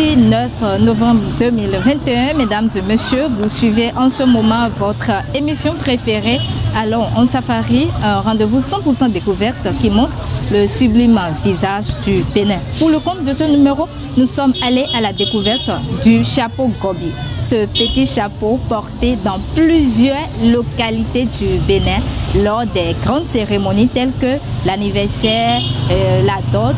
Aujourd'hui, 9 novembre 2021, mesdames et messieurs, vous suivez en ce moment votre émission préférée. Allons en safari, un rendez-vous 100% découverte qui montre le sublime visage du Bénin. Pour le compte de ce numéro, nous sommes allés à la découverte du chapeau Gobi. Ce petit chapeau porté dans plusieurs localités du Bénin lors des grandes cérémonies telles que l'anniversaire, la dot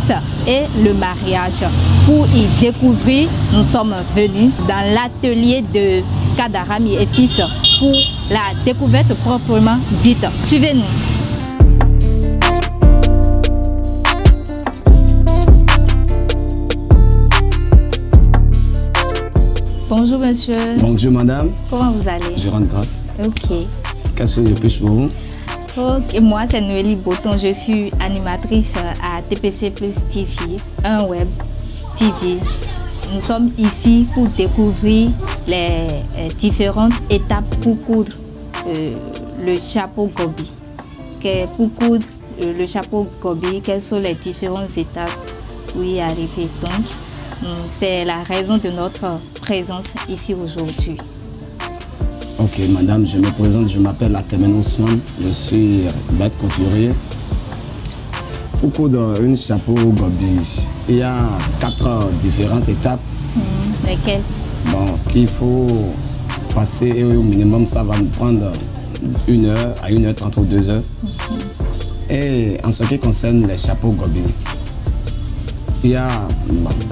et le mariage. Pour y découvrir, nous sommes venus dans l'atelier de Kadarami et Fils pour la découverte proprement dite. Suivez-nous. Bonjour monsieur. Bonjour madame. Comment vous allez? Je rends grâce. Ok. Qu'est-ce que je peux pour vous? Ok, moi c'est Noélie Boton, je suis animatrice à TPC Plus TV, un web TV. Nous sommes ici pour découvrir les différentes étapes pour coudre le chapeau Gobi. Pour coudre le chapeau Gobi, quelles sont les différentes étapes pour y arriver? Donc, c'est la raison de notre présence ici aujourd'hui. Ok madame, je me présente, je m'appelle Atemen Ousmane, je suis maître couturier. Pour coudre un chapeau Gobi, il y a 4 différentes étapes. Lesquelles? Bon, qu'il faut passer et au minimum ça va nous prendre 1 heure à 1h30 ou 2 heures. Et en ce qui concerne les chapeaux Gobi, il y a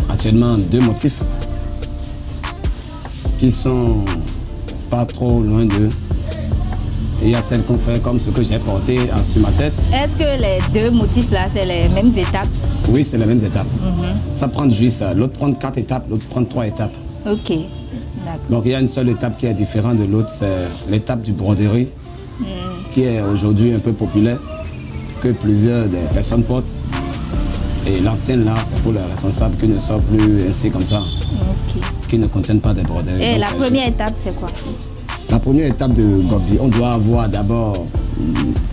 actuellement 2 motifs qui sont pas trop loin d'eux. Il y a celle qu'on fait comme ce que j'ai porté sur ma tête. Est-ce que les 2 motifs là, c'est les mêmes étapes? Oui, c'est les mêmes étapes. Ça prend juste, l'autre prend 4 étapes, l'autre prend 3 étapes. Ok, d'accord. Donc il y a une seule étape qui est différente de l'autre, c'est l'étape du broderie, qui est aujourd'hui un peu populaire, que plusieurs des personnes portent. Et l'ancienne là, c'est pour les responsables qui ne sont plus ainsi comme ça, qui ne contiennent pas des broderies. Et donc, la première étape, c'est quoi? La première étape de Gobi, on doit avoir d'abord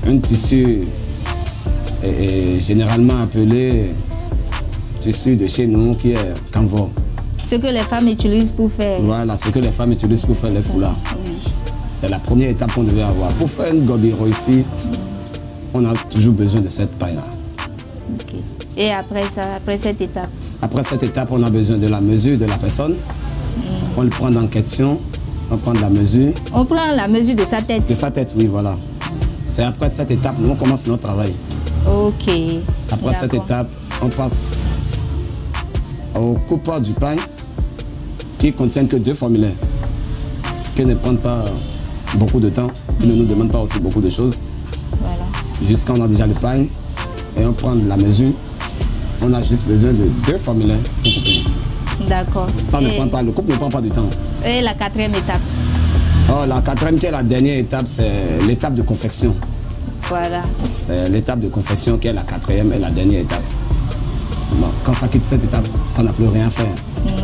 un tissu généralement appelé tissu de chez nous qui est canvas. Ce que les femmes utilisent pour faire. Voilà, ce que les femmes utilisent pour faire les foulards. Oui. C'est la première étape qu'on devait avoir. Pour faire une Gobi réussite, on a toujours besoin de cette paille-là. Okay. Et après ça, après cette étape? Après cette étape, on a besoin de la mesure de la personne. On le prend dans question, on prend de la mesure. On prend la mesure de sa tête? De sa tête, oui, voilà. C'est après cette étape, nous on commence notre travail. Ok. Après cette étape, on passe au coupeur du pain qui contient que 2 formulaires, qui ne prennent pas beaucoup de temps, qui ne nous demandent pas aussi beaucoup de choses. Voilà. Jusqu'à on a déjà le pain et on prend de la mesure. On a juste besoin de 2 formulaires pour couper. D'accord. Ça ne prend pas, le coupe ne prend pas du temps. Et la 4e étape? Oh, la 4e qui est la dernière étape, c'est l'étape de confection. Voilà. C'est l'étape de confection qui est la 4e et la dernière étape. Bon, quand ça quitte cette étape, ça n'a plus rien à faire.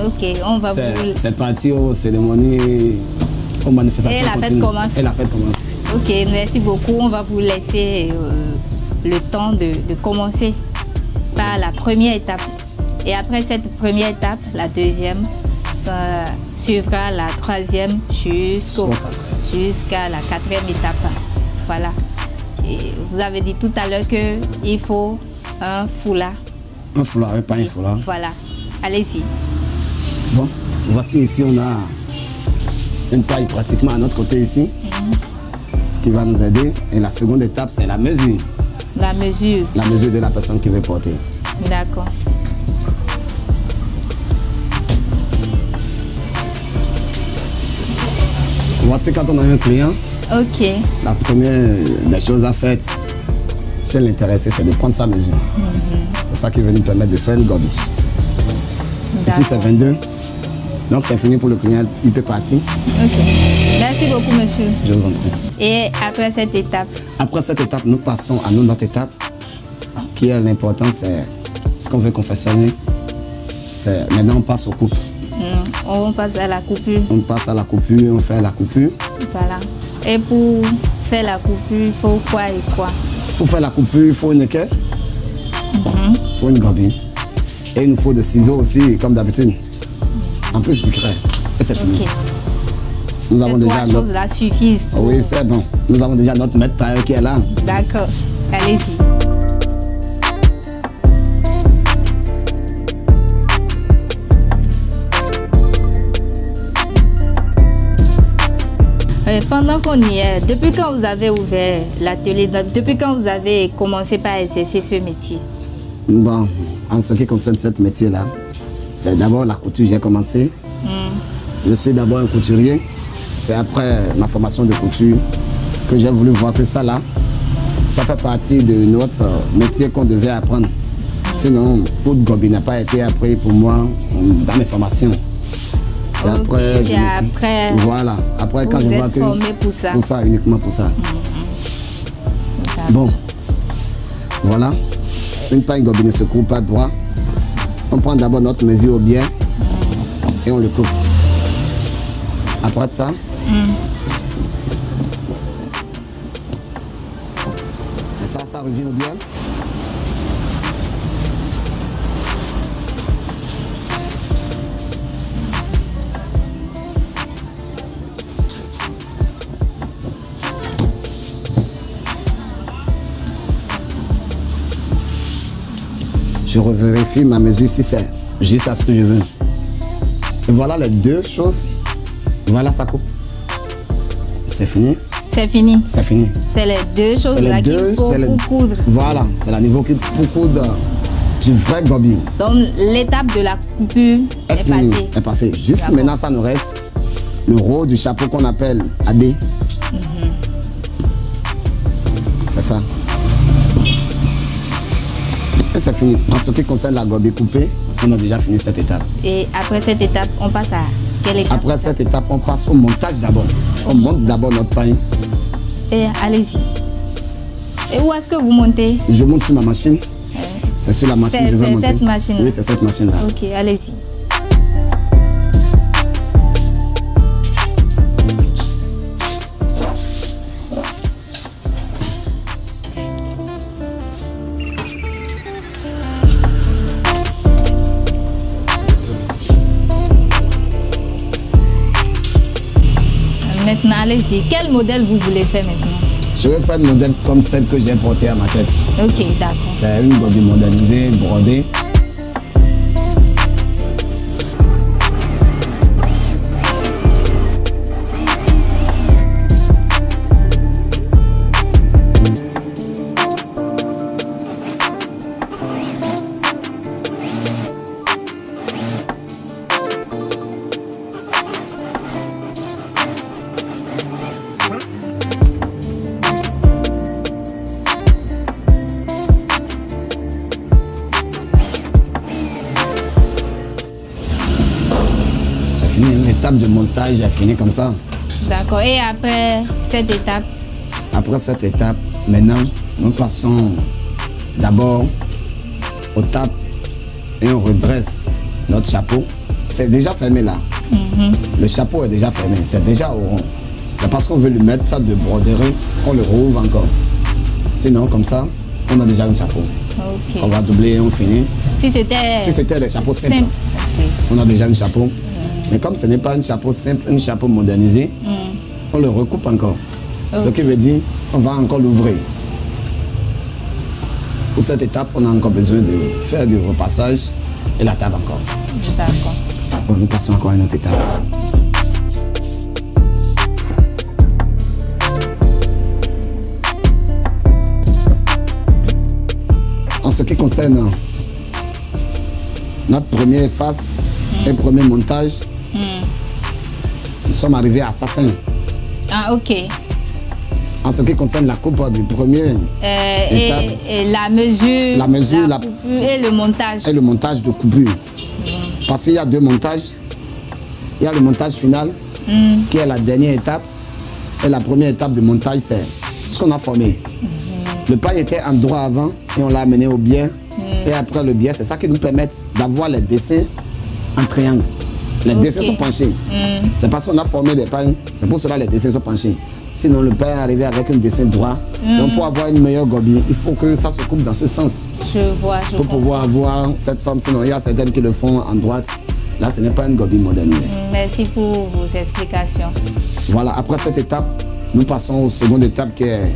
Ok, on va vous... C'est parti aux cérémonies, aux manifestations. Et la fête commence. Et la fête commence. Ok, merci beaucoup. On va vous laisser le temps de commencer par la première étape. Et après cette première étape, la 2e, ça suivra la 3e jusqu'à la 4e étape. Voilà. Et vous avez dit tout à l'heure qu'il faut un foulard. Un foulard, pas un foulard. Voilà. Allez-y. Bon, voici ici, on a une taille pratiquement à notre côté ici, qui va nous aider. Et la seconde étape, c'est la mesure. La mesure. La mesure de la personne qui veut porter. D'accord. Voici quand on a un client. Ok. La première des choses à faire chez l'intéressé, c'est de prendre sa mesure. C'est ça qui va nous permettre de faire une Gobi. Ici, c'est 22. Donc, c'est fini pour le client. Il peut partir. Ok. Merci beaucoup, monsieur. Je vous en prie. Et après cette étape? Après cette étape, nous passons à notre étape, qui est l'important, c'est ce qu'on veut confectionner. Maintenant, on passe aux coupes. On passe à la coupure. On passe à la coupure, on fait la coupure. Voilà. Et pour faire la coupure, il faut quoi et quoi? Pour faire la coupure, il faut une équerre, il faut une Gobi. Et il nous faut des ciseaux aussi, comme d'habitude. En plus du craie. Et c'est fini. Ok. Nous avons Ces déjà trois choses-là suffisent pour... Oui, c'est bon. Nous avons déjà notre maître tailleur qui est là. D'accord. Allez-y. Pendant qu'on y est, depuis quand vous avez ouvert l'atelier, depuis quand vous avez commencé par exercer ce métier? Bon, en ce qui concerne ce métier-là, c'est d'abord la couture, j'ai commencé. Je suis d'abord un couturier. C'est après ma formation de couture que j'ai voulu voir que ça là, ça fait partie de notre métier qu'on devait apprendre. Sinon, pour Gobi n'a pas été appris pour moi dans mes formations. C'est après, après. Voilà. Après, quand je vois que. Formé pour ça. Pour ça, uniquement pour ça. Bon. Voilà. Une paille Gobi ne se coupe pas droit. On prend d'abord notre mesure au bien et on le coupe. Après ça, c'est ça, ça revient au bien. Je revérifie ma mesure si c'est juste à ce que je veux. Et voilà les deux choses. Voilà, ça coupe. C'est fini. C'est fini. C'est fini. C'est les deux choses là qu'il faut pour coudre. Voilà, c'est le niveau pour coudre du vrai Gobi. Donc l'étape de la coupure est passée. Est passée. Juste maintenant, ça nous reste le rôle du chapeau qu'on appelle AB. C'est ça. Et c'est fini. En ce qui concerne la Gobi coupée, on a déjà fini cette étape. Et après cette étape, on passe à quelle étape? Après cette étape, on passe au montage d'abord. On monte d'abord notre pain. Et allez-y. Et où est-ce que vous montez? Je monte sur ma machine. C'est sur la machine que je vais monter. C'est cette machine? Oui, c'est cette machine-là. Ok, allez-y. Maintenant, allez-y. Quel modèle vous voulez faire maintenant? Je vais faire un modèle comme celle que j'ai portée à ma tête. Ok, d'accord. C'est une Gobi modernisée, brodée. L'étape de montage est finie comme ça. D'accord. Et après cette étape? Après cette étape, maintenant, nous passons d'abord au tape et on redresse notre chapeau. C'est déjà fermé là. Le chapeau est déjà fermé, c'est déjà au rond. C'est parce qu'on veut lui mettre ça de broderie qu'on le rouvre encore. Sinon, comme ça, on a déjà un chapeau. Okay. On va doubler et on finit. Si c'était des chapeaux simples, okay. On a déjà un chapeau. Mais comme ce n'est pas un chapeau simple, un chapeau modernisé, on le recoupe encore. Ce qui veut dire qu'on va encore l'ouvrir. Pour cette étape, on a encore besoin de faire du repassage et la table encore. D'accord. Bon, nous passons encore à une autre étape. En ce qui concerne notre première face et premier montage, nous sommes arrivés à sa fin. Ah, ok. En ce qui concerne la coupe du premier étape, et la mesure, la coupure et le montage. Et le montage de coupure. Parce qu'il y a deux montages. Il y a le montage final, qui est la dernière étape. Et la première étape de montage, c'est ce qu'on a formé. Le pain était en droit avant et on l'a amené au biais. Et après le biais, c'est ça qui nous permet d'avoir les dessins en triangle. Les dessins sont penchés. C'est parce qu'on a formé des pains, c'est pour cela que les dessins sont penchés. Sinon, le pain est arrivé avec un dessin droit. Donc, pour avoir une meilleure Gobi, il faut que ça se coupe dans ce sens. Je vois, pour pouvoir avoir cette forme. Sinon, il y a certaines qui le font en droite Là, ce n'est pas une gobi modernisée. Merci pour vos explications. Voilà, après cette étape, nous passons aux seconde étape qui est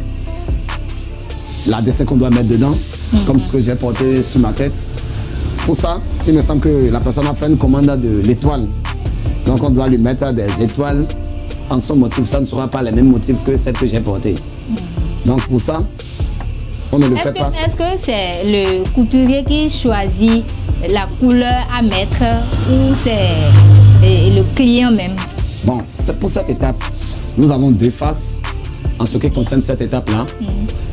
la dessin qu'on doit mettre dedans, comme ce que j'ai porté sur ma tête. Pour ça, il me semble que la personne a fait une commande de l'étoile. Donc on doit lui mettre des étoiles en son motif. Ça ne sera pas les mêmes motifs que celle que j'ai portée. Donc pour ça, on ne le fait pas. Est-ce que c'est le couturier qui choisit la couleur à mettre ou c'est le client même? Bon, pour cette étape, nous avons deux faces en ce qui concerne cette étape-là.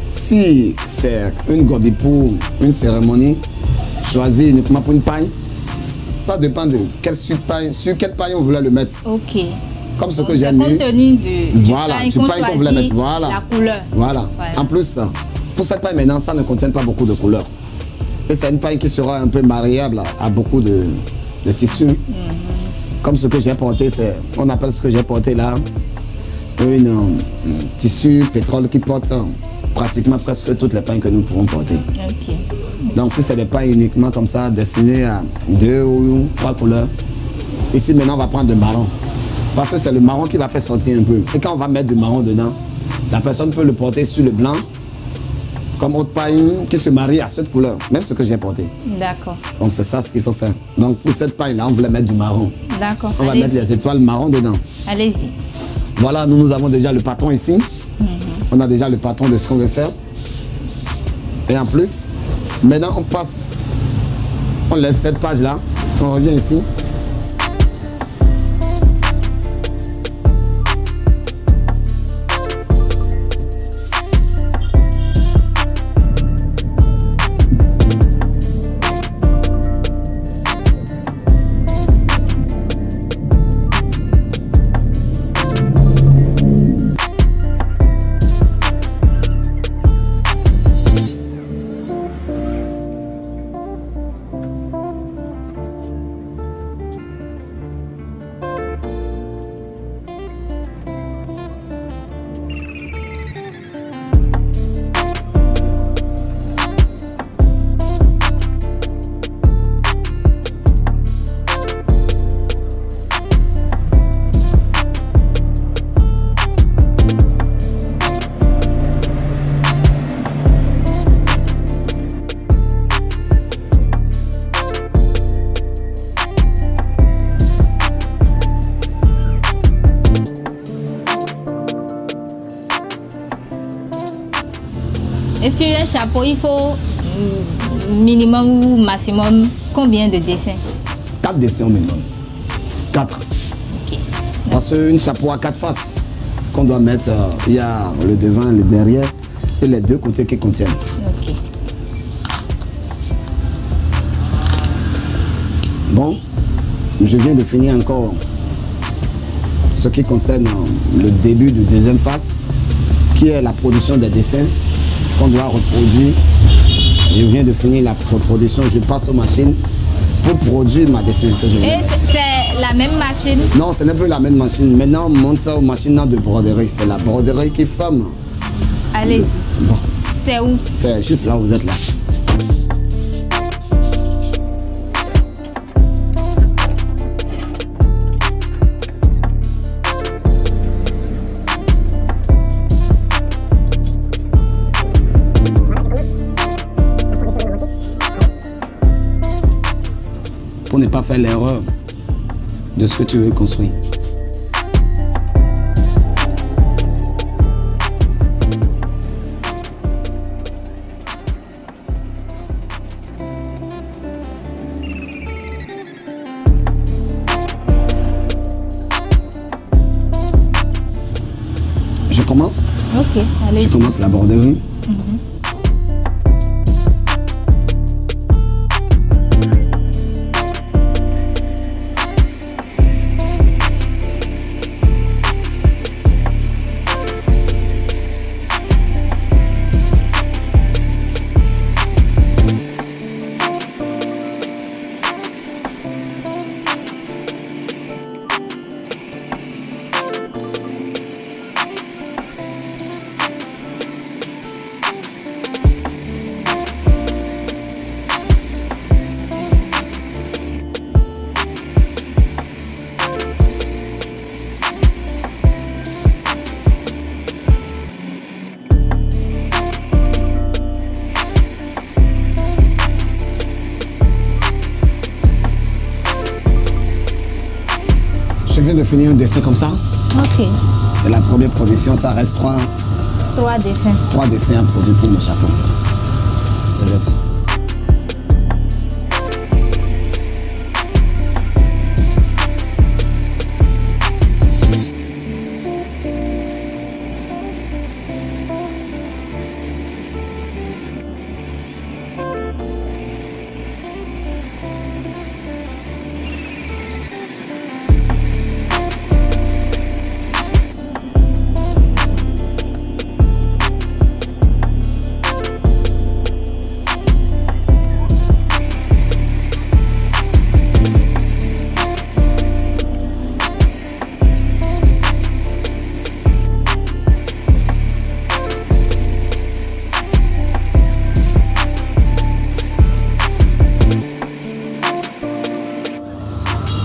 Si c'est une gobi pour une cérémonie, choisie uniquement pour une paille, ça dépend de sur quelle paille on voulait le mettre. Ok. Comme ce que j'ai mis. Compte tenu du paille qu'on voulait mettre. Voilà. La couleur. Voilà. En plus, pour cette paille maintenant, ça ne contient pas beaucoup de couleurs. Et c'est une paille qui sera un peu mariable à beaucoup de tissus. Comme ce que j'ai porté, on appelle ce que j'ai porté là, un tissu pétrole qui porte pratiquement presque toutes les pailles que nous pourrons porter. Ok. Donc si c'est des pailles uniquement comme ça, destinées à 2 ou 3 couleurs, ici maintenant on va prendre le marron. Parce que c'est le marron qui va faire sortir un peu. Et quand on va mettre du marron dedans, la personne peut le porter sur le blanc, comme autre paille qui se marie à cette couleur, même ce que j'ai porté. D'accord. Donc c'est ça ce qu'il faut faire. Donc pour cette paille-là, on voulait mettre du marron. D'accord. On va mettre les étoiles marron dedans. Allez-y. Voilà, nous avons déjà le patron ici. On a déjà le patron de ce qu'on veut faire. Et en plus, maintenant on passe, on laisse cette page-là, on revient ici. Et sur un chapeau, il faut minimum ou maximum combien de dessins? 4 dessins au minimum. 4. Ok. Parce qu'une chapeau à 4 faces qu'on doit mettre, il y a le devant, le derrière et les deux côtés qui contiennent. Ok. Bon, je viens de finir encore ce qui concerne le début de deuxième phase, qui est la production des dessins qu'on doit reproduire. Je viens de finir la reproduction, je passe aux machines pour produire ma dessin que je Et c'est la même machine? Non, ce n'est plus la même machine. Maintenant, on monte ça aux machines de broderie. C'est la broderie qui forme. Allez-y. Bon. C'est où? C'est juste là où vous êtes là. Pour ne pas faire l'erreur de ce que tu veux construire. Je commence. Ok, allez-y. Je commence la broderie. finir un dessin comme ça. Ok. C'est la première production, ça reste 3 dessins. 3 dessins à produire pour mon chapeau. C'est bête.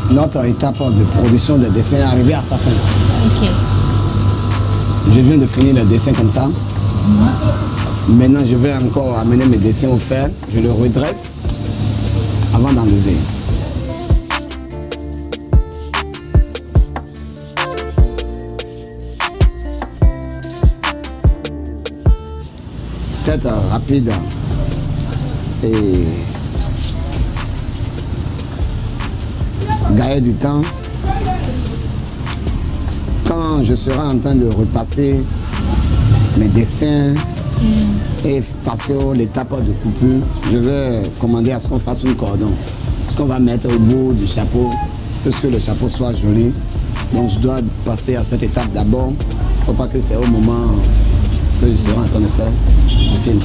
Notre étape de production de dessin est arrivée à sa fin. Ok. Je viens de finir le dessin comme ça. Maintenant, je vais encore amener mes dessins au fer. Je le redresse avant d'enlever. Peut-être rapide et gagner du temps. Quand je serai en train de repasser mes dessins et passer à l'étape de coupure, je vais commander à ce qu'on fasse un cordon. Ce qu'on va mettre au bout du chapeau, pour que le chapeau soit joli. Donc je dois passer à cette étape d'abord. Il ne faut pas que c'est au moment que je serai en train de faire le film.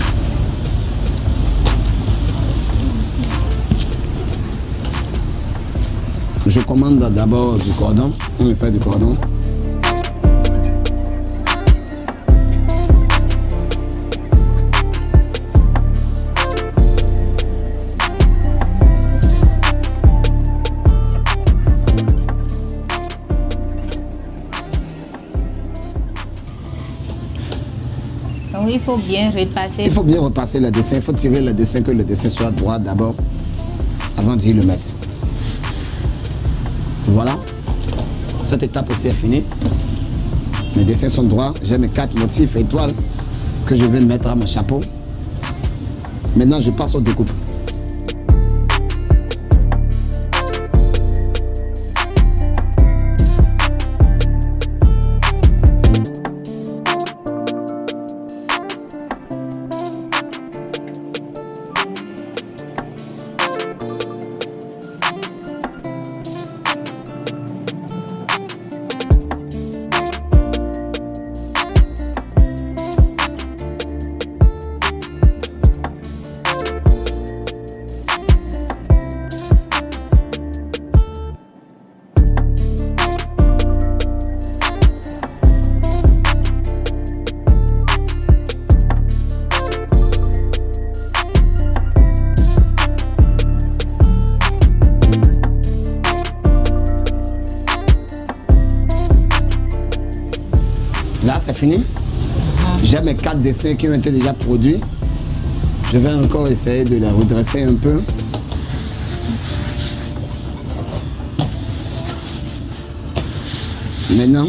Je commande d'abord du cordon. On me fait du cordon. Donc il faut bien repasser. Il faut bien repasser le dessin. Il faut tirer le dessin, que le dessin soit droit d'abord, avant d'y le mettre. Voilà, cette étape aussi est finie. Mes dessins sont droits. J'ai mes 4 motifs étoiles que je vais mettre à mon chapeau. Maintenant, je passe au découpe. Là, c'est fini. J'ai mes 4 dessins qui ont été déjà produits. Je vais encore essayer de les redresser un peu. Maintenant,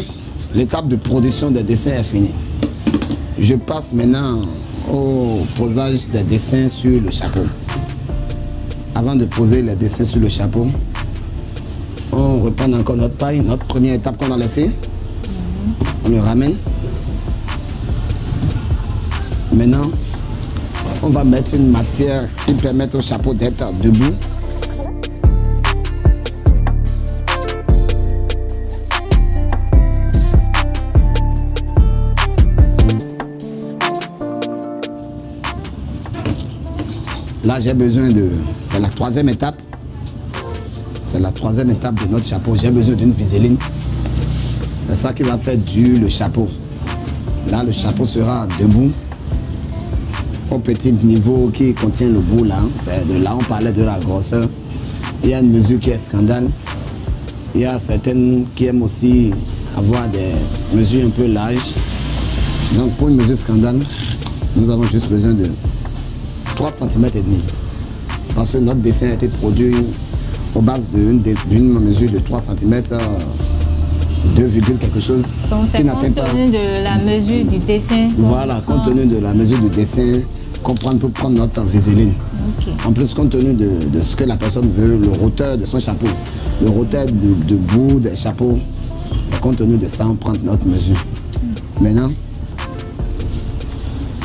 l'étape de production des dessins est finie. Je passe maintenant au posage des dessins sur le chapeau. Avant de poser les dessins sur le chapeau, on reprend encore notre paille, notre première étape qu'on a laissée. On le ramène. Maintenant, on va mettre une matière qui permet au chapeau d'être debout. Là, j'ai besoin de... C'est la 3e étape. C'est la 3e étape de notre chapeau. J'ai besoin d'une viseline. C'est ça qui va faire dur le chapeau. Là, le chapeau sera debout au petit niveau qui contient le bout là. C'est de là on parlait de la grosseur. Il y a une mesure qui est scandale. Il y a certaines qui aiment aussi avoir des mesures un peu larges. Donc pour une mesure scandale, nous avons juste besoin de 3 cm et demi. Parce que notre dessin a été produit au base d'une mesure de 3 cm 2, quelque chose. Donc c'est compte tenu de la mesure du dessin. Voilà, compte tenu de la mesure du dessin, qu'on peut prendre notre vaseline. Okay. En plus, compte tenu de ce que la personne veut, le roteur de son chapeau, le roteur de bout des chapeaux, c'est compte tenu de ça, on prend notre mesure. Maintenant,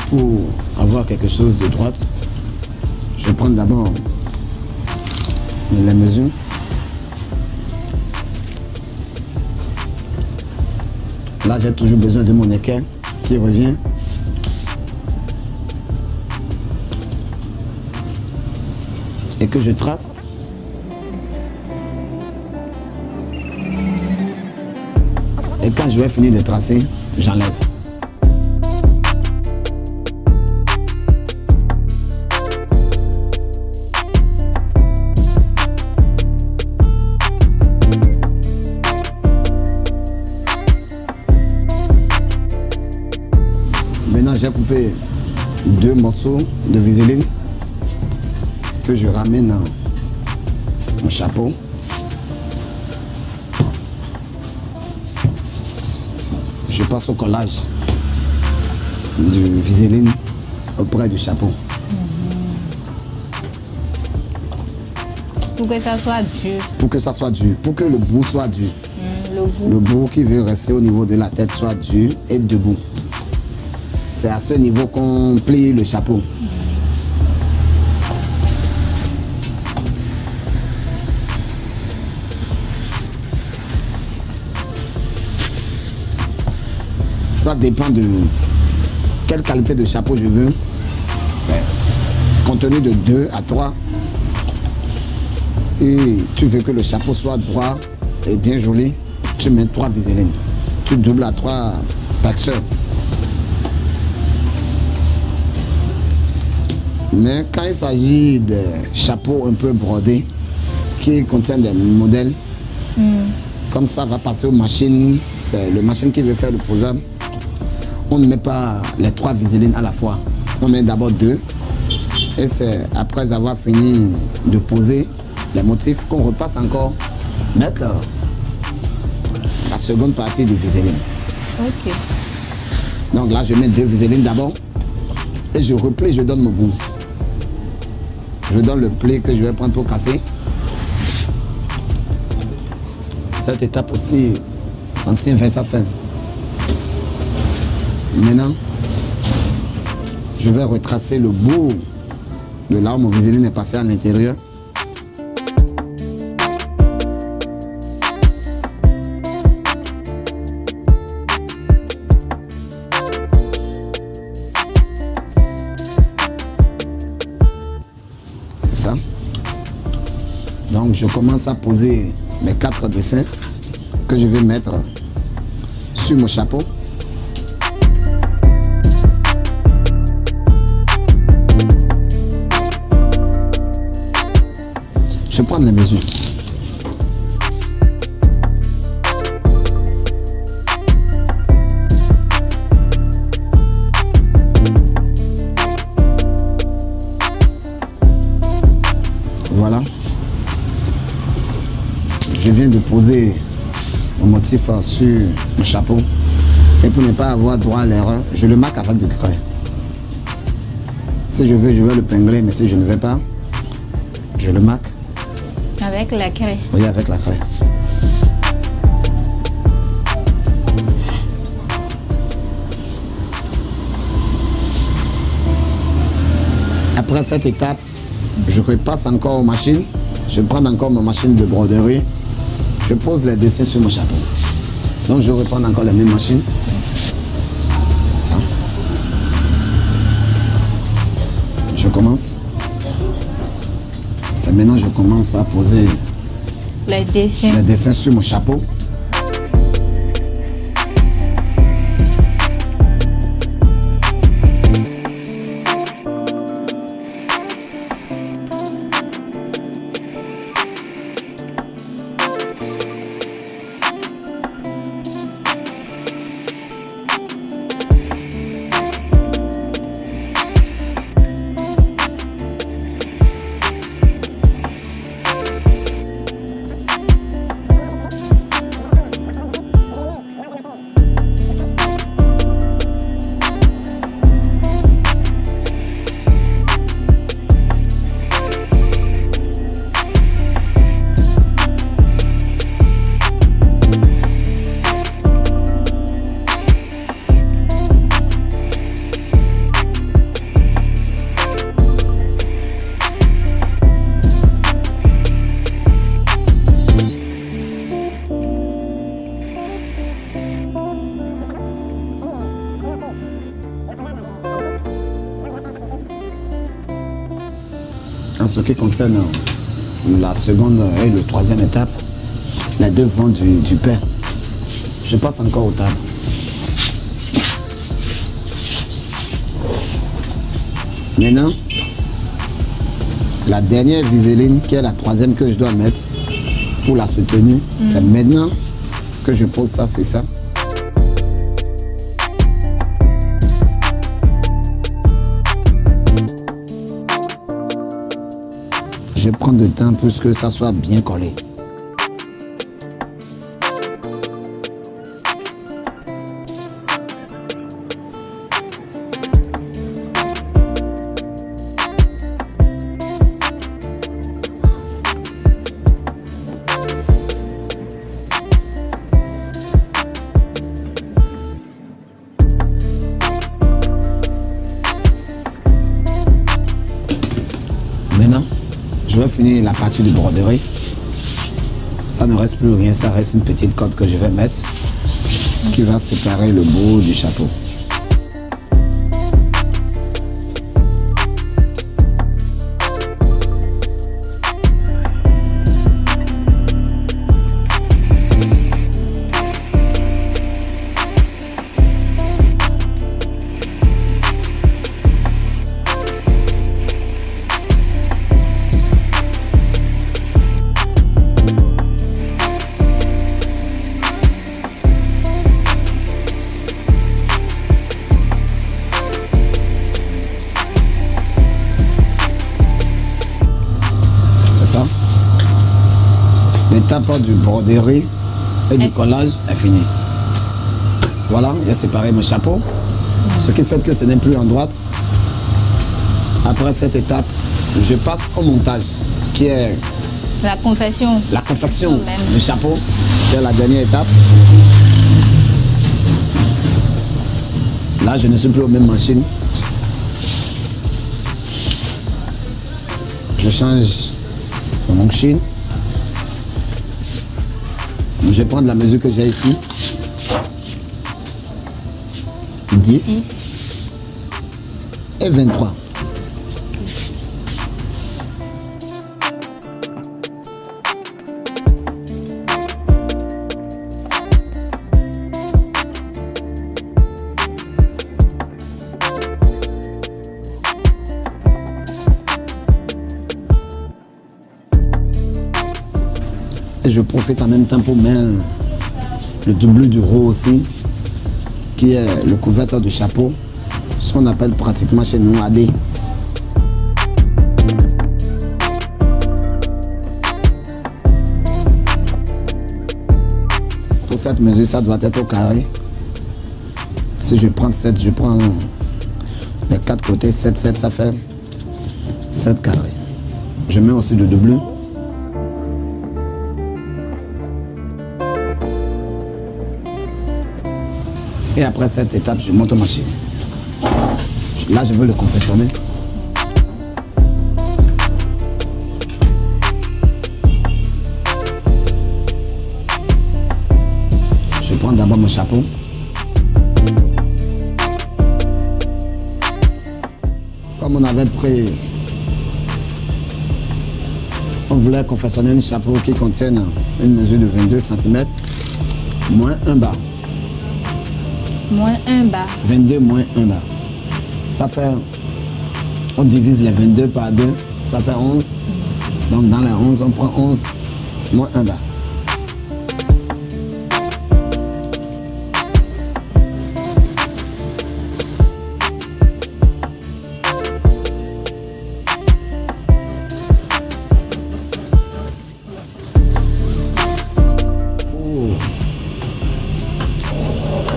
pour avoir quelque chose de droite, je vais prendre d'abord les mesures. Là, j'ai toujours besoin de mon équerre qui revient. Et que je trace. Et quand je vais finir de tracer, j'enlève. Maintenant, j'ai coupé 2 morceaux de vaseline que je ramène dans mon chapeau. Je passe au collage du vaseline auprès du chapeau. Pour que ça soit dur. Pour que ça soit dur, pour que le bout soit dur. Le bout qui veut rester au niveau de la tête soit dur et debout. C'est à ce niveau qu'on plie le chapeau. Ça dépend de quelle qualité de chapeau je veux. C'est contenu de 2 à 3. Si tu veux que le chapeau soit droit et bien joli, tu mets 3 vaselines. Tu doubles à 3 paxeurs. Mais quand il s'agit de chapeaux un peu brodés qui contiennent des modèles, comme ça va passer aux machines, c'est le machine qui veut faire le posable. On ne met pas les 3 vaselines à la fois. On met d'abord 2. Et c'est après avoir fini de poser les motifs qu'on repasse encore mettre la seconde partie du vaseline. Ok. Donc là, je mets 2 vaselines d'abord. Et je replie, je donne mon bout. Je donne le pli que je vais prendre pour casser. Cette étape aussi s'en tient vers sa fin. Maintenant, je vais retracer le bout de là où mon vaseline est passé à l'intérieur. C'est ça. Donc je commence à poser mes 4 dessins que je vais mettre sur mon chapeau. Je prends les mesures. Voilà. Je viens de poser mon motif sur mon chapeau. Et pour ne pas avoir droit à l'erreur, je le marque avec du crayon. Si je veux, je vais le pingler, mais si je ne veux pas, je le marque. Avec la craie. Oui, avec la craie. Après cette étape, je repasse encore aux machines. Je prends encore ma machine de broderie. Je pose les dessins sur mon chapeau. Donc je reprends encore la même machine. C'est ça. Je commence. C'est maintenant que je commence à poser les dessins sur mon chapeau. En ce qui concerne la seconde et la troisième étape, les deux vendent du pain. Je passe encore aux tables. Maintenant, la dernière viseline, qui est la troisième que je dois mettre pour la soutenir, c'est maintenant que je pose ça sur ça. Je prends du temps pour que ça soit bien collé. Maintenant, je vais finir la partie de broderie. Ça ne reste plus rien, ça reste une petite corde que je vais mettre qui va séparer le bout du chapeau. L'étape du broderie et du collage est finie. Voilà, j'ai séparé mon chapeau. Ce qui fait que ce n'est plus en droite. Après cette étape, je passe au montage, qui est la confection. La confection du chapeau, c'est la dernière étape. Là, je ne suis plus aux mêmes machines. Je change mon machine. Je vais prendre la mesure que j'ai ici. 10 et 23. Et je profite en même temps pour mettre le doublure du haut aussi, qui est le couvercle du chapeau, ce qu'on appelle pratiquement chez nous AD. Pour cette mesure, ça doit être au carré. Si je prends 7, je prends les 4 côtés, 7, ça fait 7 carrés. Je mets aussi le doublure. Et après cette étape, je monte aux machines. Là, je veux le confectionner. Je prends d'abord mon chapeau. Comme on avait pris, on voulait confectionner un chapeau qui contienne une mesure de 22 cm, moins un bas. Moins un bas. 22 moins 1 bas. Ça fait, on divise les 22 par 2, ça fait 11. Donc dans les 11, on prend 11 moins 1 bas.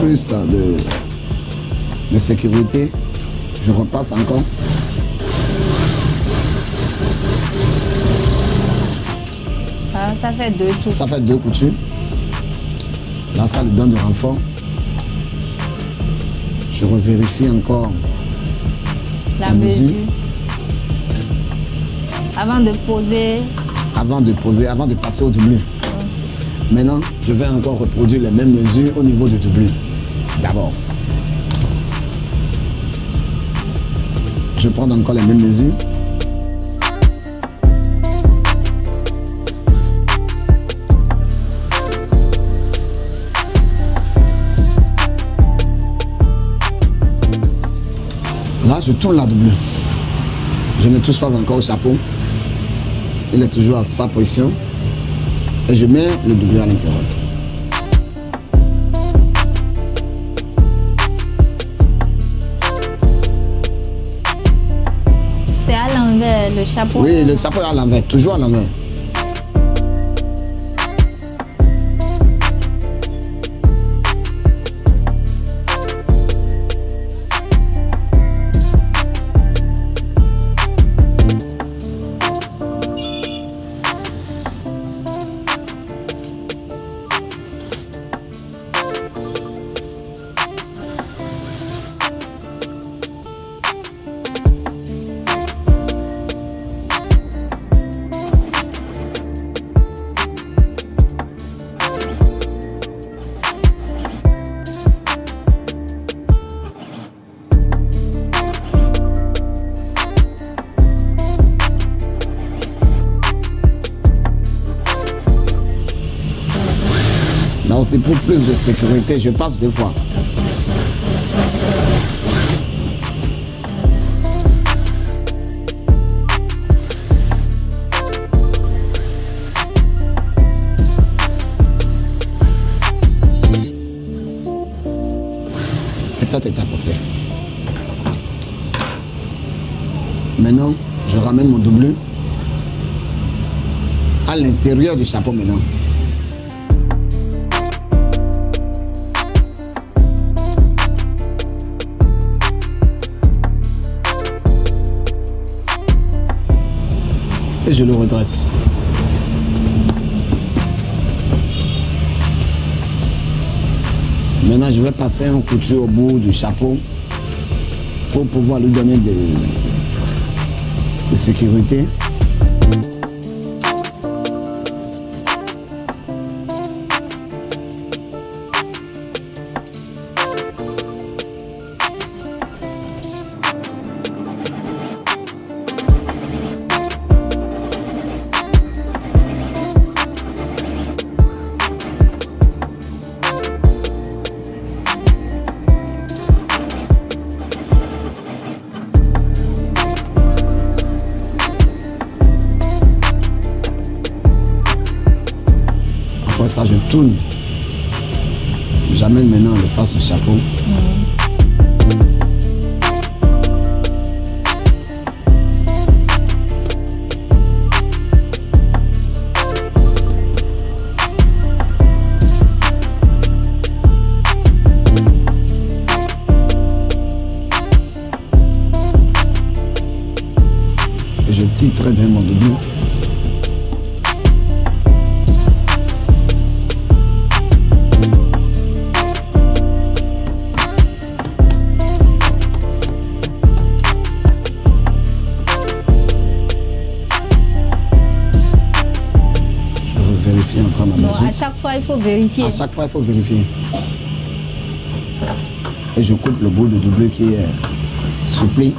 Plus de sécurité, je repasse encore. Ah, ça fait 2 tours. Ça fait 2 coutures. Là, ça lui donne du renfort. Je revérifie encore la mesure. Avant de poser. Avant de passer au doublure. Maintenant, je vais encore reproduire les mêmes mesures au niveau du doublure. D'abord, je prends encore les mêmes mesures. je tourne la doublure. Je ne touche pas encore au chapeau. Il est toujours à sa position. Et je mets le doublure à l'intérieur. C'est à l'envers le chapeau? Oui, le chapeau est à l'envers, toujours à l'envers. Donc c'est pour plus de sécurité, je passe 2 fois. Et cette étape aussi. Maintenant, je ramène mon doublure à l'intérieur du chapeau maintenant. Et je le redresse. Maintenant, je vais passer un couture au bout du chapeau pour pouvoir lui donner de sécurité. Après ça, je tourne. J'amène maintenant le face du chapeau. Et je tire très bien mon doublure. Vérifier encore ma mesure. À chaque fois, il faut vérifier. À chaque fois, il faut vérifier. Et je coupe le bout de doublure qui est soupli.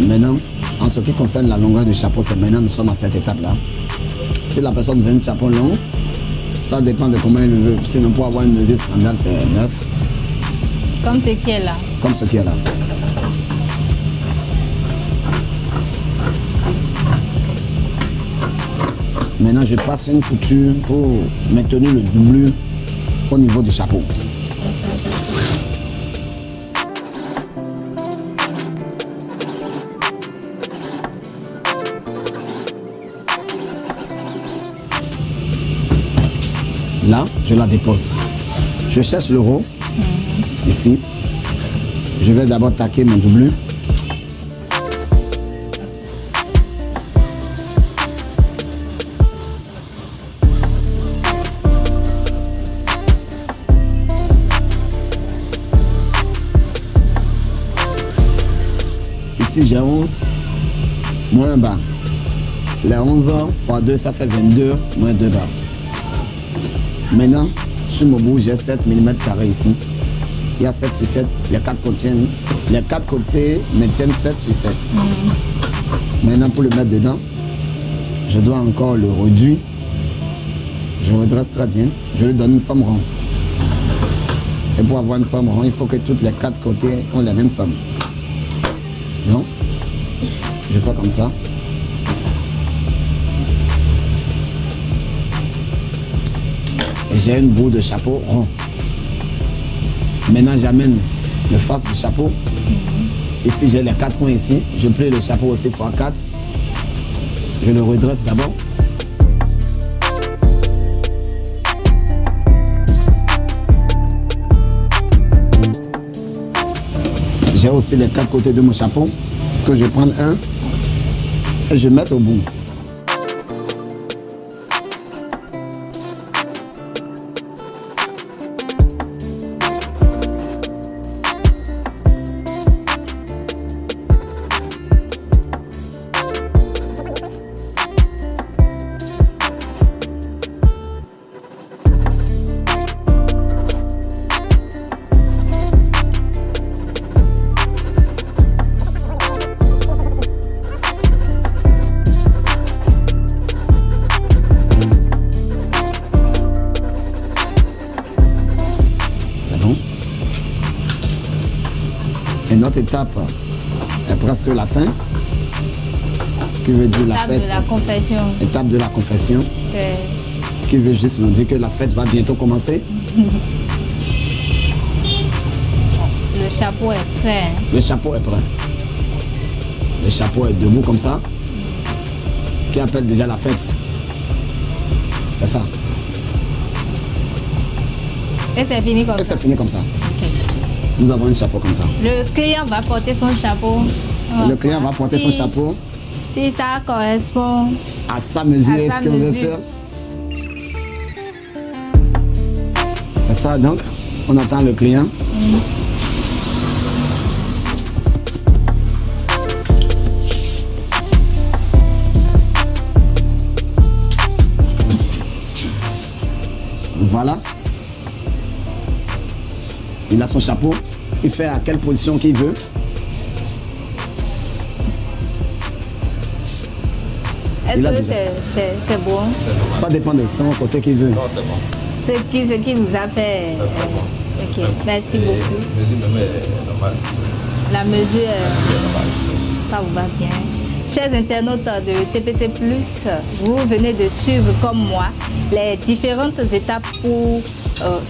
Maintenant, en ce qui concerne la longueur du chapeau, c'est maintenant nous sommes à cette étape-là. Si la personne veut un chapeau long, ça dépend de comment il le veut. Sinon, pour avoir une mesure standard, c'est 9. Comme ce qui est là. Comme ce qui est là. Maintenant, je passe une couture pour maintenir le doublure au niveau du chapeau. Là, je la dépose. Je cherche le rond, ici. Je vais d'abord taquer mon doublure. Ici, j'ai 11, moins un bas. Les 11 fois 2, ça fait 22, moins 2 bas. Maintenant, sur mon bout, j'ai 7 mm carrés ici. Il y a 7 sur 7, les 4 contiennent. Les 4 côtés maintiennent 7 sur 7. Maintenant, pour le mettre dedans, je dois encore le réduire. Je redresse très bien. Je lui donne une forme ronde. Et pour avoir une forme ronde, il faut que toutes les 4 côtés ont la même forme. Non? Je fais comme ça. Et j'ai une boule de chapeau rond. Maintenant, j'amène le face du chapeau. Ici, j'ai les 4 coins ici. Je plie le chapeau aussi x 4. Je le redresse d'abord. J'ai aussi les 4 côtés de mon chapeau que je prends un et je mets au bout. Et notre étape est presque la fin, qui veut dire la fête. Étape de la confession. Étape de la confession. Qui veut juste nous dire que la fête va bientôt commencer. Le chapeau est prêt. Le chapeau est prêt. Le chapeau est debout comme ça. Qui appelle déjà la fête. C'est ça. Et c'est fini comme ça. Et c'est fini comme ça. Okay. Nous avons un chapeau comme ça. Le client va porter son chapeau. Le client va porter son chapeau. Si ça correspond à sa mesure, est-ce que vous voulez faire? C'est ça, donc, on attend le client. Voilà. Il a son chapeau. Il fait à quelle position qu'il veut. Est-ce que c'est bon? Ça dépend de son côté qu'il veut. Non, c'est bon. Ce qui nous a fait... Ok, merci beaucoup. La mesure, ça vous va bien. Chers internautes de TPC+, vous venez de suivre comme moi les différentes étapes pour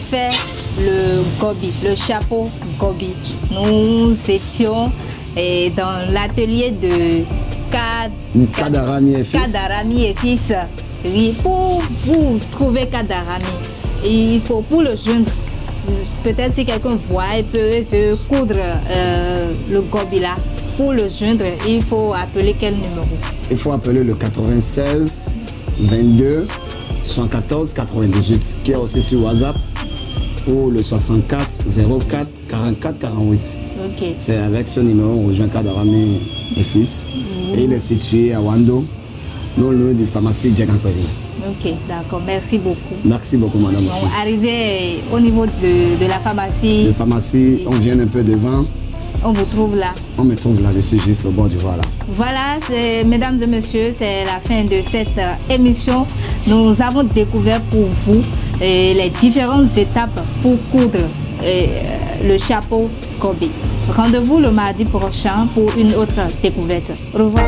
faire le gobi, le chapeau gobi. Nous étions dans l'atelier de Kadarami et fils. Kadarami et fils. Oui, pour vous trouver Kadarami, il faut pour le joindre. Peut-être si quelqu'un voit, il peut coudre le gobi là. Pour le joindre, il faut appeler quel numéro? Il faut appeler le 96 22 74 98 qui est aussi sur WhatsApp ou le 64 04 44 48. Ok. C'est avec ce numéro on rejoint Kadarami et fils. Et il est situé à Wando, non loin du pharmacie Djagankori. Ok, d'accord. Merci beaucoup. Merci beaucoup, madame. Donc, arrivé au niveau de la pharmacie. De pharmacie, on vient un peu devant. On vous trouve là. On me trouve là, je suis juste au bord du voie là. Voilà, mesdames et messieurs, c'est la fin de cette émission. Nous avons découvert pour vous les différentes étapes pour coudre le chapeau gobi. Rendez-vous le mardi prochain pour une autre découverte. Au revoir.